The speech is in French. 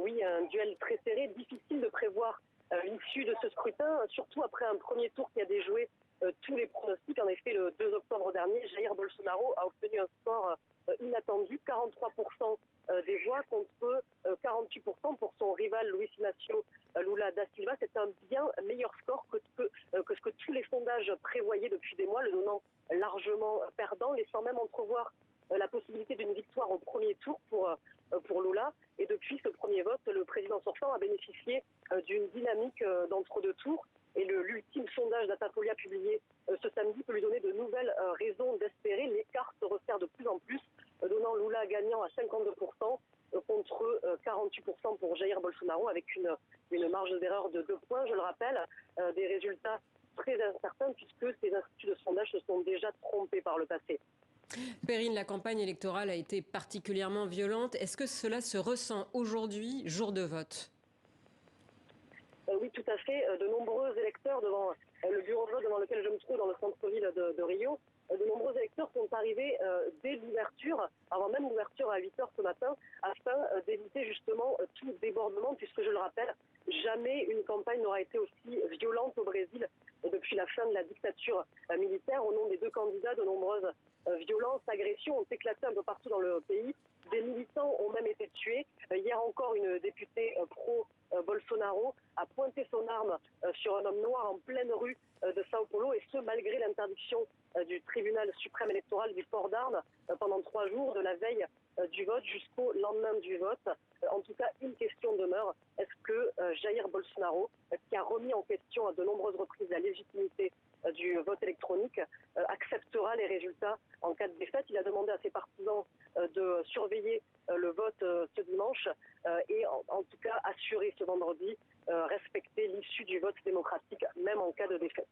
oui, un duel très serré, difficile de prévoir l'issue de ce scrutin, surtout après un premier tour qui a déjoué tous les pronostics. En effet, le 2 octobre dernier, Jair Bolsonaro a obtenu un score inattendu, 43% des voix contre 48% pour son rival Luiz Inácio Lula da Silva. C'est un bien meilleur score que ce que tous les sondages prévoyaient depuis des mois, le donnant largement perdant, laissant même entrevoir la possibilité d'une victoire au premier tour pour Lula. Et depuis ce premier vote, le président sortant a bénéficié d'une dynamique d'entre-deux tours. Et l'ultime sondage d'Atafolia publié ce samedi peut lui donner de nouvelles raisons d'espérer. L'écart se resserre de plus en plus, donnant Lula gagnant à 52% contre 48% pour Jair Bolsonaro, avec une marge d'erreur de 2 points. Je le rappelle, des résultats très incertains puisque ces instituts de sondage se sont déjà trompés par le passé. Perrine, la campagne électorale a été particulièrement violente. Est-ce que cela se ressent aujourd'hui, jour de vote ? Oui, tout à fait. De nombreux électeurs devant le bureau de vote devant lequel je me trouve dans le centre-ville de Rio, de nombreux électeurs sont arrivés dès l'ouverture, avant même l'ouverture à 8h ce matin, afin d'éviter justement tout débordement, puisque je le rappelle, jamais une campagne n'aura été aussi violente au Brésil depuis la fin de la dictature militaire. Au nom des deux candidats, de nombreuses violences, agressions ont éclaté un peu partout dans le pays. Des militants ont même été tués. Hier encore, une députée pro-Bolsonaro a pointé son arme sur un homme noir en pleine rue de Sao Paulo, et ce, malgré l'interdiction du tribunal suprême électoral du port d'armes pendant 3 jours, de la veille du vote jusqu'au lendemain du vote. En tout cas, une question demeure. Est-ce que Jair Bolsonaro, qui a remis en question à de nombreuses reprises la légitimité du vote électronique, acceptera les résultats en cas de défaite? Il a demandé à ses partisans de surveiller le vote ce dimanche et en tout cas assurer ce vendredi respecter l'issue du vote démocratique, même en cas de défaite.